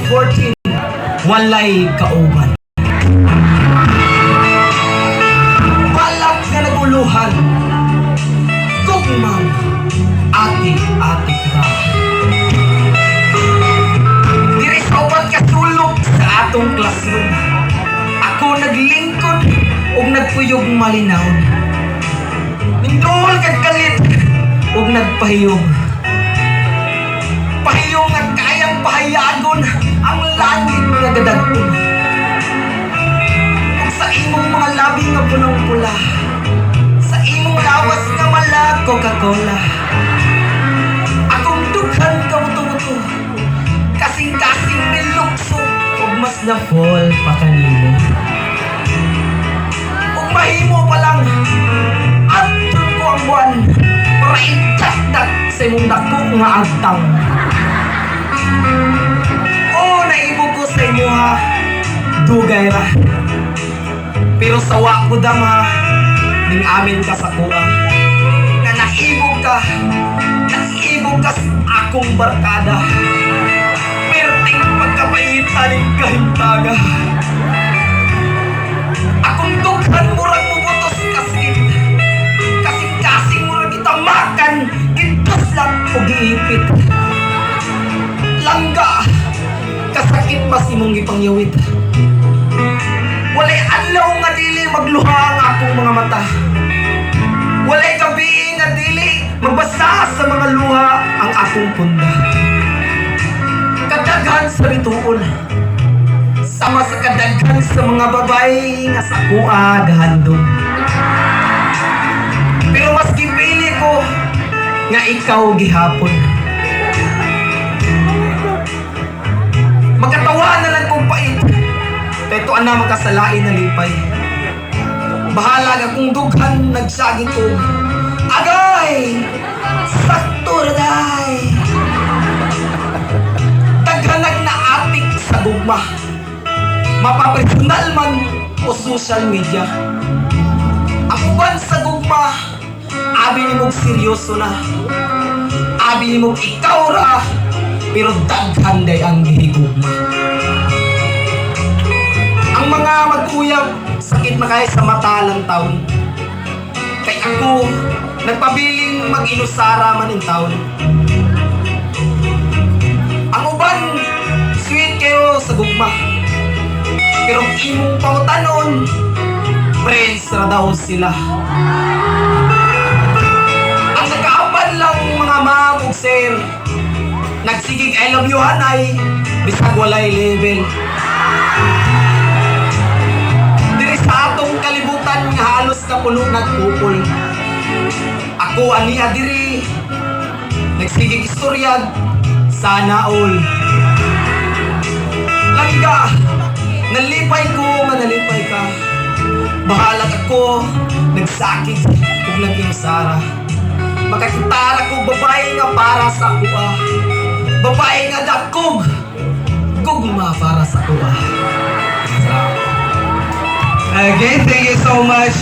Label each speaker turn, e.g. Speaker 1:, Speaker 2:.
Speaker 1: 2014, walay kauban. Balak nga naguluhan, gugmang, ati-ati ka. Diri sa uban kasulok sa atong classroom, ako naglingkod ug nagpuyog malinawon. Mindol kag kalit ug nagpahiyog. Pahiyong nga kayang pahayagon ang langit nga gadagpon. Ug sa imong mga labi nga punong-pula, sa imong lawas nga mala Coca-Cola, akong dughan ka muto-muto, kasing-kasing nilukso ug mas na-fall pa kanimo. Ug mahimo pa lang adton ko ang buwan para itakdak sa imong dako nga agtang. Oo, naibog ko sa imo ha, dugay ra. Pero sawa ko dama, ning amin ka sa kuha. Nga naibog ka sa akong barkada. Perting pagkapahitan ning kahintaga. Akong dughan murag mubutos kasit. Kasing-kasing murag kita makan, gituslat o giipit. Langga, kasakit ba si mong gipangyawid? Walay adlaw nga dili magluha ang akong mga mata. Walay gabi nga dili magbasa sa mga luha ang akong punda. Kadaghan sa bituon, sama sa kadaghan sa mga babae nga sa kuha gahandog. Pero mas gipili ko nga ikaw gihapon. Magkatawa na lang kong pait, kaya ito ana makasalain na lipay. Bahala nga kung dughan nagsaging ko, agay! Sakto na day! Daghanag na atik sa gugma, mapapersonal man o social media. Ang uban sa gugma, abi ni mong seryoso na, abi ni mong ikaw ra, pero daghan day ang gihigugma. Ang mga mag-uyab, sakit na kayo sa mata lang taon. Kay ako, nagpabiling mag-inusara man in taon. Ang uban, sweet kayo sa gugma. Pero imong pangutanon, friends na daw sila. Ang nagkaaban lang mga ma'am ug sir, nagsigig I love you hanay, bisag walay level. Diri sa atong kalibutan nga halos na puno nagpupol. Ako aniha diri, nagsigig istoryag, sana all. Langga, nalipay ko, manalipay ka. Bahalag ako, nagsakit kung nag-iusara. Makakitara ko babae nga para sa kuha. Babae nga dakog, gugma para sa kuha.
Speaker 2: Again, thank you so much.